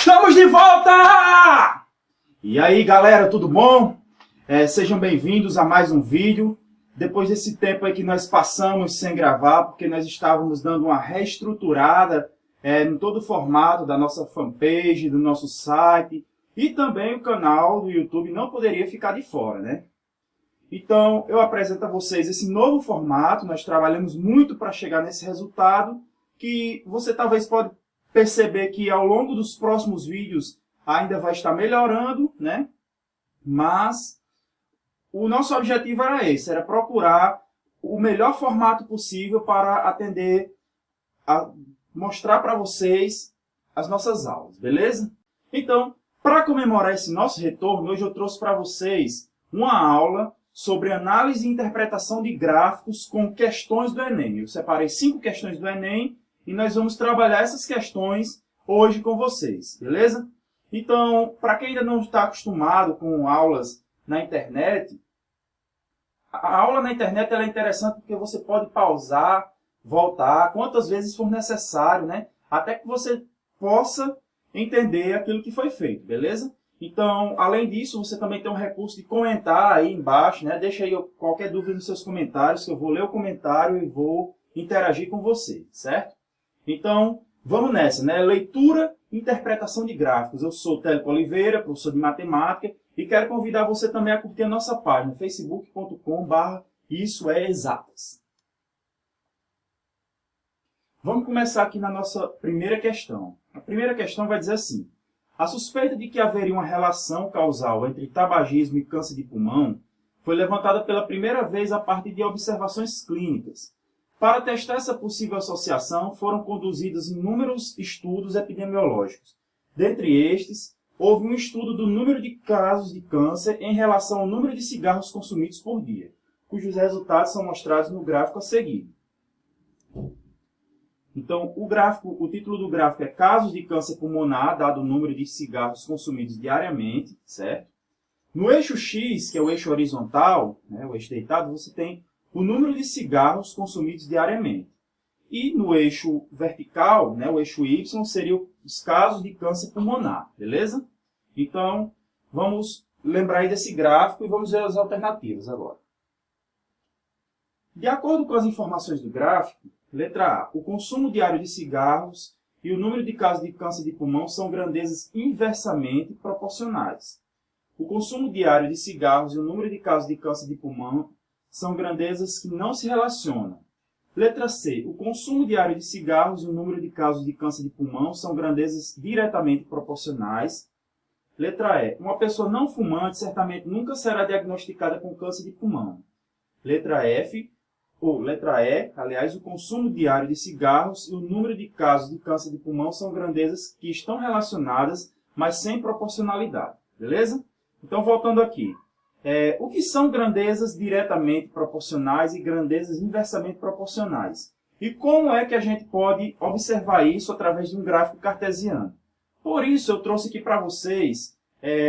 Estamos de volta! E aí, galera, tudo bom? Sejam bem-vindos a mais um vídeo. Depois desse tempo aí que nós passamos sem gravar, porque nós estávamos dando uma reestruturada em todo o formato da nossa fanpage, do nosso site, e também o canal do YouTube não poderia ficar de fora, né? Então, eu apresento a vocês esse novo formato. Nós trabalhamos muito para chegar nesse resultado, que você talvez pode perceber que ao longo dos próximos vídeos ainda vai estar melhorando, né? Mas o nosso objetivo era esse, era procurar o melhor formato possível para atender, mostrar para vocês as nossas aulas, beleza? Então, para comemorar esse nosso retorno, hoje eu trouxe para vocês uma aula sobre análise e interpretação de gráficos com questões do Enem. Eu separei 5 questões do Enem e nós vamos trabalhar essas questões hoje com vocês, beleza? Então, para quem ainda não está acostumado com aulas na internet, a aula na internet ela é interessante porque você pode pausar, voltar, quantas vezes for necessário, né? Até que você possa entender aquilo que foi feito, beleza? Então, além disso, você também tem um recurso de comentar aí embaixo, né? Deixa aí qualquer dúvida nos seus comentários, que eu vou ler o comentário e vou interagir com você, certo? Então, vamos nessa, né? Leitura e interpretação de gráficos. Eu sou Telico Oliveira, professor de matemática, e quero convidar você também a curtir a nossa página, facebook.com/issoeexatas. Vamos começar aqui na nossa primeira questão. A primeira questão vai dizer assim: a suspeita de que haveria uma relação causal entre tabagismo e câncer de pulmão foi levantada pela primeira vez a partir de observações clínicas. Para testar essa possível associação, foram conduzidos inúmeros estudos epidemiológicos. Dentre estes, houve um estudo do número de casos de câncer em relação ao número de cigarros consumidos por dia, cujos resultados são mostrados no gráfico a seguir. Então, o título do gráfico é Casos de câncer pulmonar, dado o número de cigarros consumidos diariamente, certo? No eixo X, que é o eixo horizontal, né, o eixo deitado, você tem o número de cigarros consumidos diariamente. E no eixo vertical, né, o eixo Y, seriam os casos de câncer pulmonar, beleza? Então, vamos lembrar aí desse gráfico e vamos ver as alternativas agora. De acordo com as informações do gráfico, letra A, o consumo diário de cigarros e o número de casos de câncer de pulmão são grandezas inversamente proporcionais. O consumo diário de cigarros e o número de casos de câncer de pulmão são grandezas que não se relacionam. Letra C, o consumo diário de cigarros e o número de casos de câncer de pulmão são grandezas diretamente proporcionais. Letra E, uma pessoa não fumante certamente nunca será diagnosticada com câncer de pulmão. Letra F, letra E, aliás, o consumo diário de cigarros e o número de casos de câncer de pulmão são grandezas que estão relacionadas, mas sem proporcionalidade. Beleza? Então, voltando aqui. O que são grandezas diretamente proporcionais e grandezas inversamente proporcionais? E como é que a gente pode observar isso através de um gráfico cartesiano? Por isso, eu trouxe aqui para vocês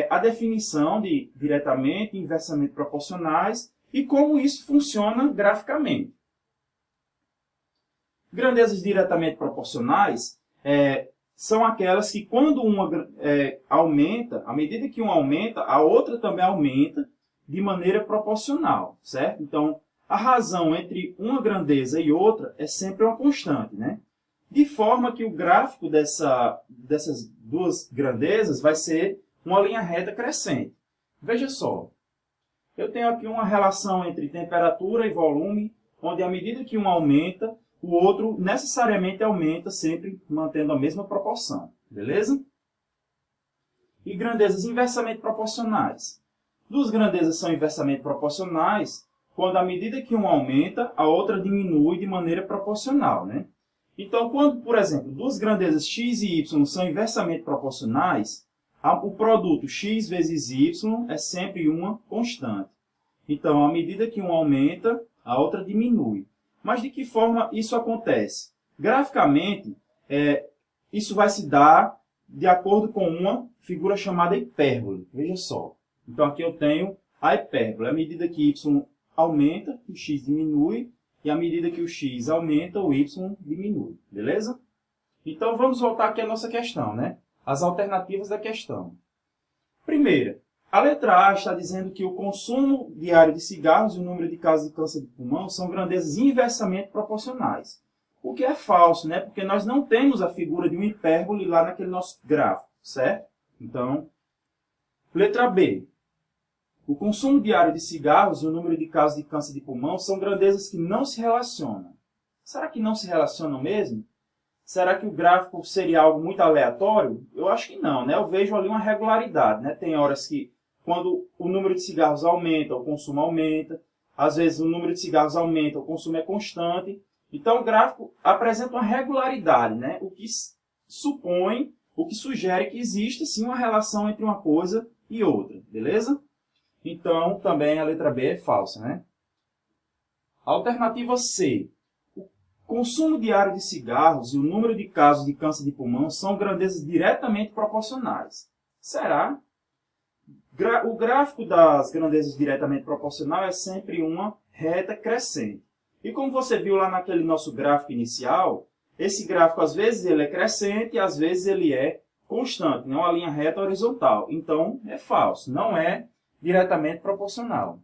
a definição de diretamente e inversamente proporcionais e como isso funciona graficamente. Grandezas diretamente proporcionais são aquelas que quando uma aumenta, à medida que uma aumenta, a outra também aumenta de maneira proporcional, certo? Então, a razão entre uma grandeza e outra é sempre uma constante, né? De forma que o gráfico dessas duas grandezas vai ser uma linha reta crescente. Veja só. Eu tenho aqui uma relação entre temperatura e volume, onde à medida que um aumenta, o outro necessariamente aumenta, sempre mantendo a mesma proporção. Beleza? E grandezas inversamente proporcionais. Duas grandezas são inversamente proporcionais quando à medida que uma aumenta, a outra diminui de maneira proporcional, né? Então, quando, por exemplo, duas grandezas x e y são inversamente proporcionais, o produto x vezes y é sempre uma constante. Então, à medida que uma aumenta, a outra diminui. Mas de que forma isso acontece? Graficamente, isso vai se dar de acordo com uma figura chamada hipérbole. Veja só. Então, aqui eu tenho a hipérbole. À medida que y aumenta, o x diminui. E à medida que o x aumenta, o y diminui. Beleza? Então, vamos voltar aqui à nossa questão, né? as alternativas da questão. Primeira, a letra A está dizendo que o consumo diário de cigarros e o número de casos de câncer de pulmão são grandezas inversamente proporcionais. O que é falso, né? Porque nós não temos a figura de uma hipérbole lá naquele nosso gráfico, certo? Então, letra B. O consumo diário de cigarros e o número de casos de câncer de pulmão são grandezas que não se relacionam. Será que não se relacionam mesmo? Será que o gráfico seria algo muito aleatório? Eu acho que não, né? Eu vejo ali uma regularidade, né? Tem horas que, quando o número de cigarros aumenta, o consumo aumenta. Às vezes o número de cigarros aumenta, o consumo é constante. Então o gráfico apresenta uma regularidade, né? O que supõe, o que sugere que existe sim uma relação entre uma coisa e outra, beleza? Então também a letra B é falsa, né? Alternativa C. O consumo diário de cigarros e o número de casos de câncer de pulmão são grandezas diretamente proporcionais. Será? O gráfico das grandezas diretamente proporcionais é sempre uma reta crescente. E como você viu lá naquele nosso gráfico inicial, esse gráfico às vezes ele é crescente e às vezes ele é constante, não uma linha reta horizontal. Então é falso, não é diretamente proporcional.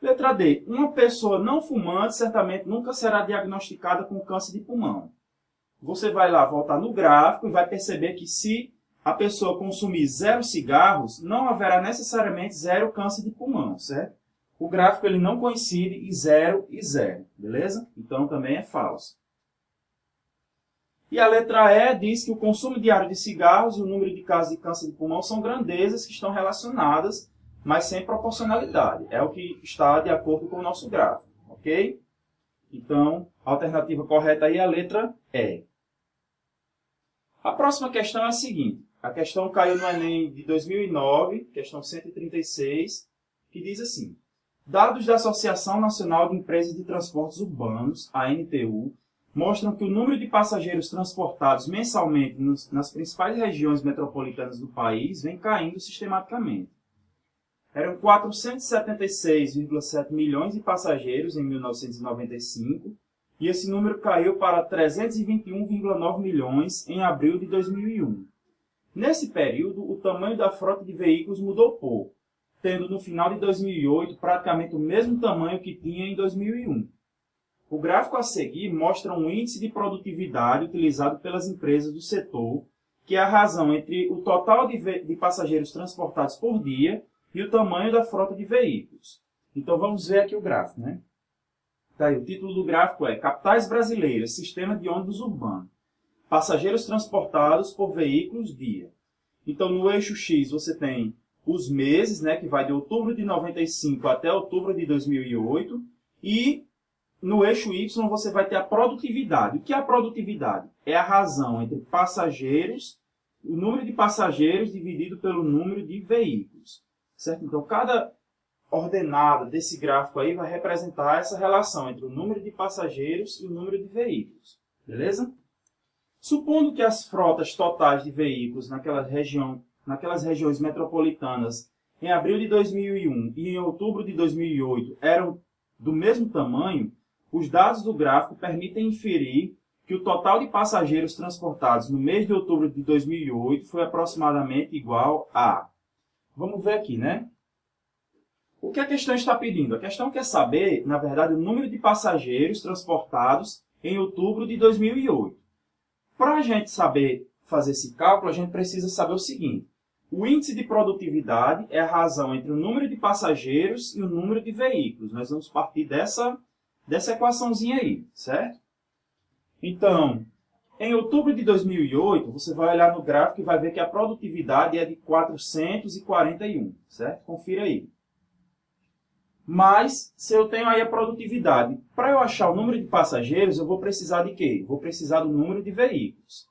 Letra D. Uma pessoa não fumante certamente nunca será diagnosticada com câncer de pulmão. Você vai lá voltar no gráfico e vai perceber que se a pessoa consumir 0 cigarros, não haverá necessariamente 0 câncer de pulmão, certo? O gráfico ele não coincide em 0 e 0, beleza? Então também é falso. E a letra E diz que o consumo diário de cigarros e o número de casos de câncer de pulmão são grandezas que estão relacionadas, mas sem proporcionalidade. É o que está de acordo com o nosso gráfico, ok? Então, a alternativa correta aí é a letra E. A próxima questão é a seguinte. A questão caiu no Enem de 2009, questão 136, que diz assim: dados da Associação Nacional de Empresas de Transportes Urbanos, ANTU, mostram que o número de passageiros transportados mensalmente nas principais regiões metropolitanas do país vem caindo sistematicamente. Eram 476,7 milhões de passageiros em 1995, e esse número caiu para 321,9 milhões em abril de 2001. Nesse período, o tamanho da frota de veículos mudou pouco, tendo no final de 2008 praticamente o mesmo tamanho que tinha em 2001. O gráfico a seguir mostra um índice de produtividade utilizado pelas empresas do setor, que é a razão entre o total de passageiros transportados por dia e o tamanho da frota de veículos. Então vamos ver aqui o gráfico, né? Tá aí, o título do gráfico é Capitais Brasileiras, Sistema de Ônibus Urbano. Passageiros transportados por veículos dia. Então no eixo X você tem os meses, né, que vai de outubro de 95 até outubro de 2008, e no eixo Y você vai ter a produtividade. O que é a produtividade? É a razão entre passageiros, o número de passageiros dividido pelo número de veículos. Certo? Então, cada ordenada desse gráfico aí vai representar essa relação entre o número de passageiros e o número de veículos. Beleza? Supondo que as frotas totais de veículos naquelas regiões metropolitanas em abril de 2001 e em outubro de 2008 eram do mesmo tamanho, os dados do gráfico permitem inferir que o total de passageiros transportados no mês de outubro de 2008 foi aproximadamente igual a... Vamos ver aqui, né? O que a questão está pedindo? A questão quer saber, na verdade, o número de passageiros transportados em outubro de 2008. Para a gente saber fazer esse cálculo, a gente precisa saber o seguinte. O índice de produtividade é a razão entre o número de passageiros e o número de veículos. Nós vamos partir dessa equaçãozinha aí, certo? Então, em outubro de 2008, você vai olhar no gráfico e vai ver que a produtividade é de 441, certo? Confira aí. Mas, se eu tenho aí a produtividade, para eu achar o número de passageiros, eu vou precisar de quê? Vou precisar do número de veículos.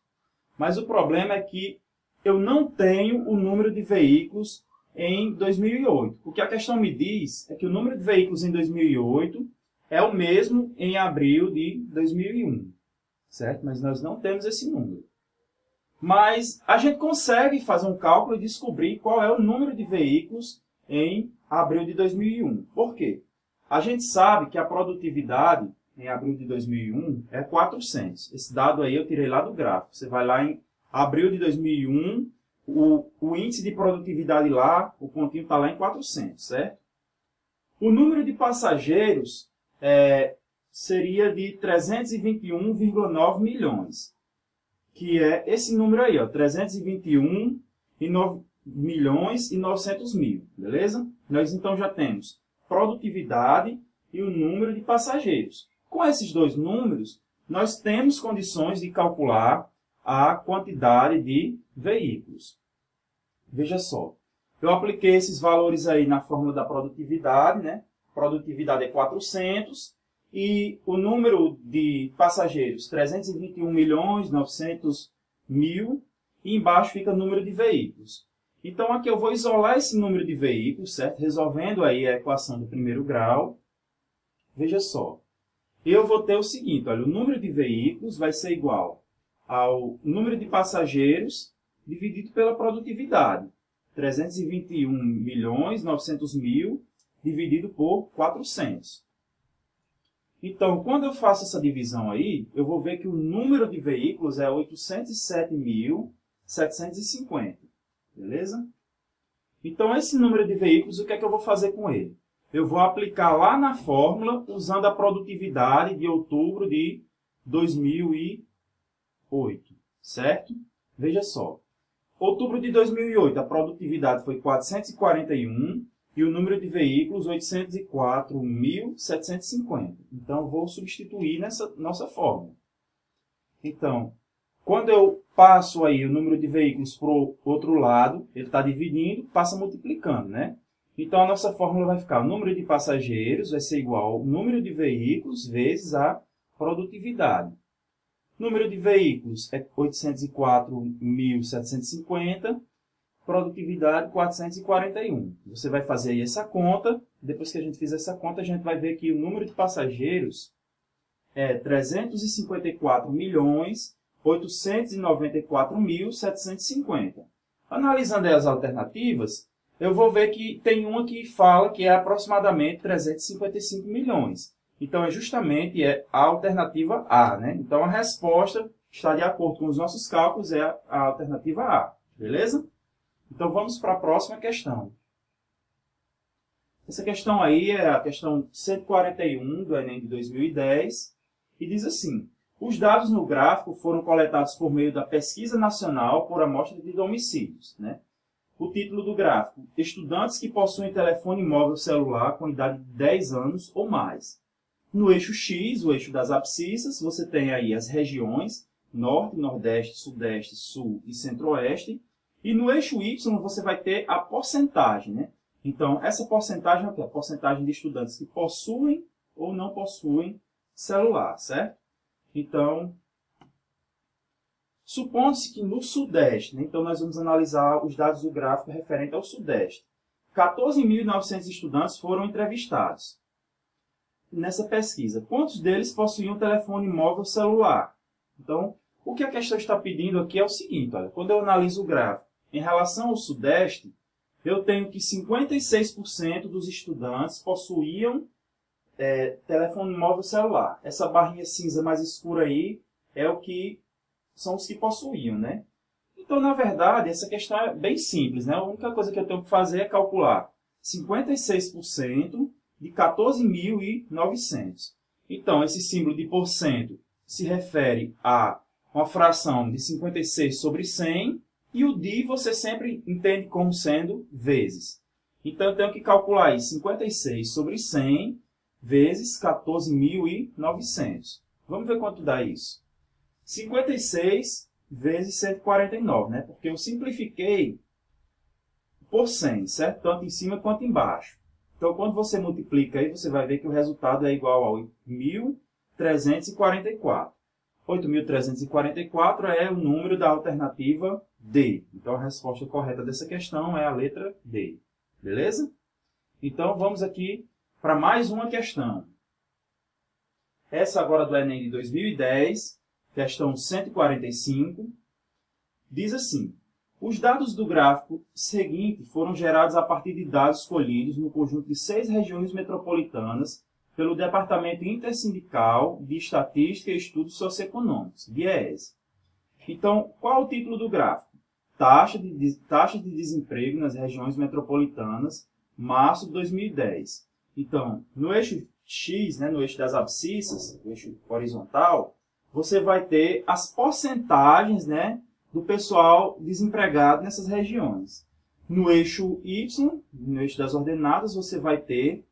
Mas o problema é que eu não tenho o número de veículos em 2008. O que a questão me diz é que o número de veículos em 2008 é o mesmo em abril de 2001. Certo? Mas nós não temos esse número. Mas a gente consegue fazer um cálculo e descobrir qual é o número de veículos em abril de 2001. Por quê? A gente sabe que a produtividade em abril de 2001 é 400. Esse dado aí eu tirei lá do gráfico. Você vai lá em Abril de 2001, o índice de produtividade lá, o pontinho está lá em 400, certo? O número de passageiros seria de 321,9 milhões, que é esse número aí, ó, 321 milhões e 900 mil, beleza? Nós então já temos produtividade e o número de passageiros. Com esses dois números, nós temos condições de calcular a quantidade de veículos. Veja só, eu apliquei esses valores aí na fórmula da produtividade, né? Produtividade é 400 e o número de passageiros 321 milhões 900 mil e embaixo fica o número de veículos. Então aqui eu vou isolar esse número de veículos, certo? Resolvendo aí a equação do primeiro grau. Veja só, eu vou ter o seguinte, olha, o número de veículos vai ser igual ao número de passageiros dividido pela produtividade. 321 milhões 900 mil dividido por 400. Então, quando eu faço essa divisão aí, eu vou ver que o número de veículos é 807.750. Beleza? Então, esse número de veículos, o que é que eu vou fazer com ele? Eu vou aplicar lá na fórmula, usando a produtividade de outubro de 2008. Certo? Veja só. Outubro de 2008, a produtividade foi 441 e o número de veículos 804.750. Então, vou substituir nessa nossa fórmula. Então, quando eu passo aí o número de veículos para o outro lado, ele está dividindo, passa multiplicando, né? Então, a nossa fórmula vai ficar, o número de passageiros vai ser igual ao número de veículos vezes a produtividade. Número de veículos é 804.750, produtividade 441. Você vai fazer aí essa conta, depois que a gente fizer essa conta, a gente vai ver que o número de passageiros é 354.894.750. Analisando aí as alternativas, eu vou ver que tem uma que fala que é aproximadamente 355 milhões. Então, é justamente a alternativa A, né? Então, a resposta está de acordo com os nossos cálculos, é a alternativa A. Beleza? Então, vamos para a próxima questão. Essa questão aí é a questão 141 do Enem de 2010 e diz assim: os dados no gráfico foram coletados por meio da Pesquisa Nacional por Amostra de Domicílios, né? O título do gráfico: estudantes que possuem telefone móvel celular com idade de 10 anos ou mais. No eixo X, o eixo das abscissas, você tem aí as regiões Norte, Nordeste, Sudeste, Sul e Centro-Oeste. E no eixo Y você vai ter a porcentagem, né? Então, essa porcentagem é o quê? A porcentagem de estudantes que possuem ou não possuem celular, certo? Então, supondo-se que no Sudeste, né? Então nós vamos analisar os dados do gráfico referente ao Sudeste. 14.900 estudantes foram entrevistados nessa pesquisa. Quantos deles possuíam telefone móvel celular? Então, o que a questão está pedindo aqui é o seguinte, olha, quando eu analiso o gráfico em relação ao Sudeste, eu tenho que 56% dos estudantes possuíam telefone móvel celular. Essa barrinha cinza mais escura aí é o que são os que possuíam, né? Então, na verdade, essa questão é bem simples, né? A única coisa que eu tenho que fazer é calcular 56% de 14.900. Então, esse símbolo de porcento se refere a uma fração de 56 sobre 100 e o de você sempre entende como sendo vezes. Então, eu tenho que calcular aí 56 sobre 100 vezes 14.900. Vamos ver quanto dá isso. 56 vezes 149, né? Porque eu simplifiquei por 100, certo? Tanto em cima quanto embaixo. Então, quando você multiplica aí, você vai ver que o resultado é igual a 8.344. 8.344 é o número da alternativa D. Então, a resposta correta dessa questão é a letra D. Beleza? Então, vamos aqui para mais uma questão. Essa agora do Enem de 2010, questão 145, diz assim: os dados do gráfico seguinte foram gerados a partir de dados escolhidos no conjunto de 6 regiões metropolitanas pelo Departamento Intersindical de Estatística e Estudos Socioeconômicos, DIEESE. Então, qual é o título do gráfico? Taxa de desemprego nas regiões metropolitanas, março de 2010. Então, no eixo X, né, no eixo das abscissas, o eixo horizontal, você vai ter as porcentagens, né, do pessoal desempregado nessas regiões. No eixo Y, no eixo das ordenadas, você vai ter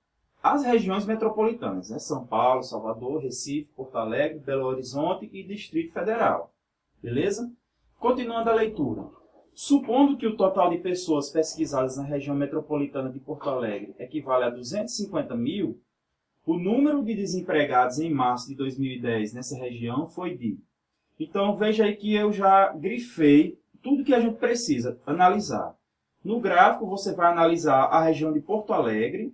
as regiões metropolitanas, né? São Paulo, Salvador, Recife, Porto Alegre, Belo Horizonte e Distrito Federal. Beleza? Continuando a leitura. Supondo que o total de pessoas pesquisadas na região metropolitana de Porto Alegre equivale a 250 mil, o número de desempregados em março de 2010 nessa região foi de... Então, veja aí que eu já grifei tudo que a gente precisa analisar. No gráfico, você vai analisar a região de Porto Alegre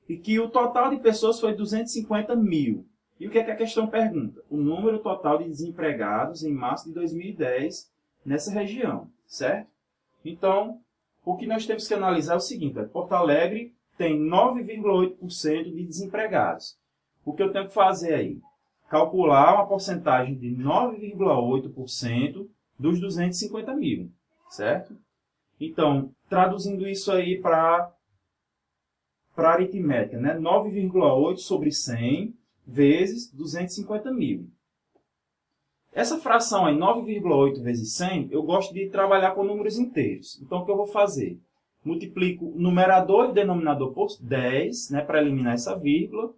e que o total de pessoas foi 250 mil. E o que é que a questão pergunta? O número total de desempregados em março de 2010 nessa região, certo? Então, o que nós temos que analisar é o seguinte: Porto Alegre tem 9,8% de desempregados. O que eu tenho que fazer aí? Calcular uma porcentagem de 9,8% dos 250 mil, certo? Então, traduzindo isso aí para aritmética, né? 9,8 sobre 100 vezes 250 mil. Essa fração aí, 9,8 vezes 100, eu gosto de trabalhar com números inteiros. Então, o que eu vou fazer? Multiplico numerador e denominador por 10, né, para eliminar essa vírgula.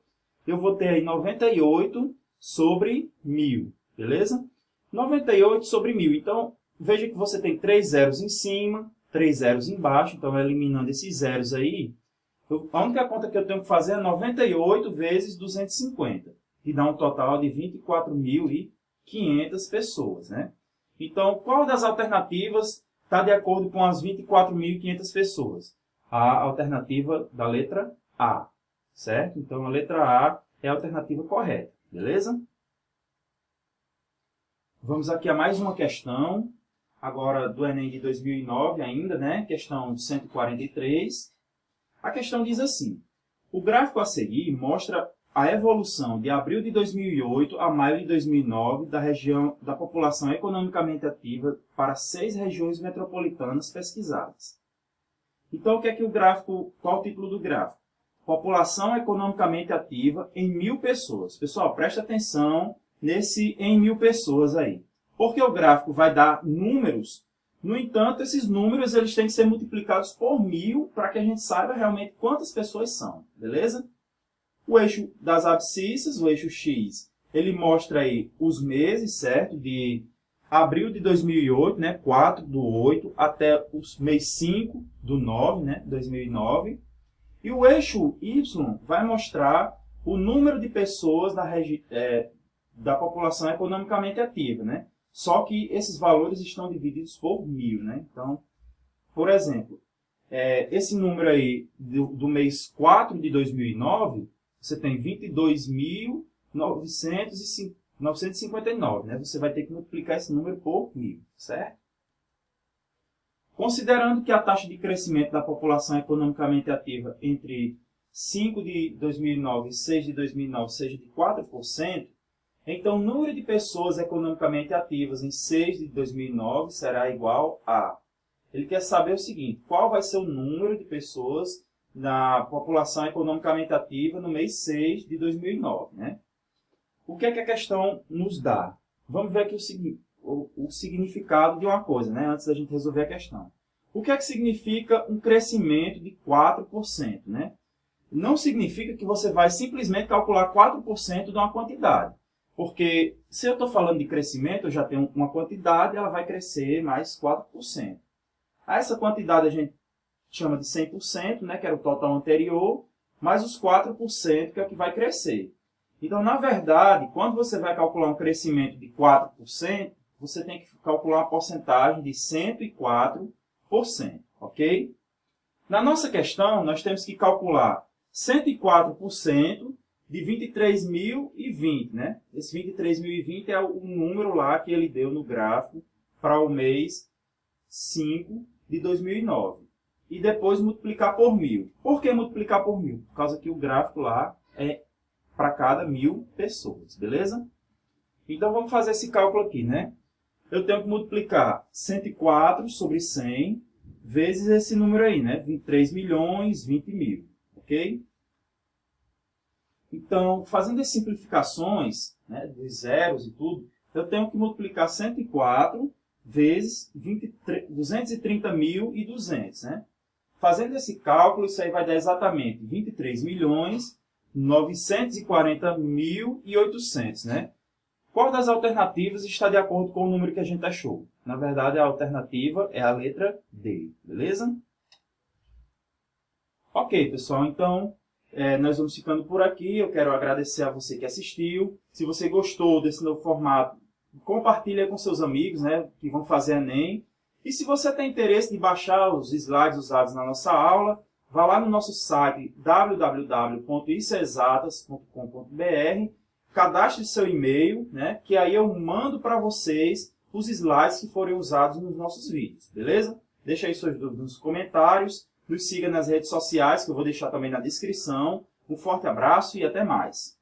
Eu vou ter aí 98 sobre 1000, beleza? 98 sobre 1000. Então, veja que você tem 3 zeros em cima, 3 zeros embaixo. Então, eliminando esses zeros aí, a única conta que eu tenho que fazer é 98 vezes 250, que dá um total de 24.500 pessoas, né? Então, qual das alternativas está de acordo com as 24.500 pessoas? A alternativa da letra A, certo? Então, a letra A é a alternativa correta, beleza? Vamos aqui a mais uma questão, agora do Enem de 2009 ainda, né? Questão 143. A questão diz assim: o gráfico a seguir mostra a evolução de abril de 2008 a maio de 2009 da região da população economicamente ativa para 6 regiões metropolitanas pesquisadas. Então, o que é que o gráfico, qual o título do gráfico? População economicamente ativa em 1000 pessoas. Pessoal, presta atenção nesse em 1000 pessoas aí. Porque o gráfico vai dar números. No entanto, esses números eles têm que ser multiplicados por 1000 para que a gente saiba realmente quantas pessoas são, beleza? O eixo das abscissas, o eixo X, ele mostra aí os meses, certo? De abril de 2008, né? 4 do 8, até o mês 5 do 9, né? 2009. E o eixo Y vai mostrar o número de pessoas da população economicamente ativa, né? Só que esses valores estão divididos por 1000, né? Então, por exemplo, esse número aí do mês 4 de 2009, você tem 22.959, né? Você vai ter que multiplicar esse número por 1000, certo? Considerando que a taxa de crescimento da população economicamente ativa entre 5 de 2009 e 6 de 2009 seja de 4%, então, o número de pessoas economicamente ativas em 6 de 2009 será igual a... Ele quer saber o seguinte: qual vai ser o número de pessoas na população economicamente ativa no mês 6 de 2009, né? O que é que a questão nos dá? Vamos ver aqui o significado de uma coisa, né? Antes da gente resolver a questão. O que é que significa um crescimento de 4%, né? Não significa que você vai simplesmente calcular 4% de uma quantidade. Porque se eu estou falando de crescimento, eu já tenho uma quantidade, ela vai crescer mais 4%. A essa quantidade a gente chama de 100%, né, que era o total anterior, mais os 4%, que é o que vai crescer. Então, na verdade, quando você vai calcular um crescimento de 4%, você tem que calcular uma porcentagem de 104%, ok? Na nossa questão, nós temos que calcular 104% de 23.020, né? Esse 23.020 é o número lá que ele deu no gráfico para o mês 5 de 2009. E depois multiplicar por 1000. Por que multiplicar por 1000? Por causa que o gráfico lá é para cada 1000 pessoas, beleza? Então vamos fazer esse cálculo aqui, né? eu tenho que multiplicar 104 sobre 100 vezes esse número aí, né? 23 milhões, 20 mil, ok? Então, fazendo as simplificações, né, dos zeros e tudo, eu tenho que multiplicar 104 vezes 230.200, né? Fazendo esse cálculo, isso aí vai dar exatamente 23.940.800, né? Qual das alternativas está de acordo com o número que a gente achou? Na verdade, a alternativa é a letra D, beleza? Ok, pessoal, então nós vamos ficando por aqui. Eu quero agradecer a você que assistiu. Se você gostou desse novo formato, compartilhe com seus amigos, né, que vão fazer Enem. E se você tem interesse de baixar os slides usados na nossa aula, vá lá no nosso site www.isoexatas.com.br, cadastre seu e-mail, né, que aí eu mando para vocês os slides que forem usados nos nossos vídeos, beleza? Deixa aí suas dúvidas nos comentários, nos siga nas redes sociais, que eu vou deixar também na descrição. Um forte abraço e até mais!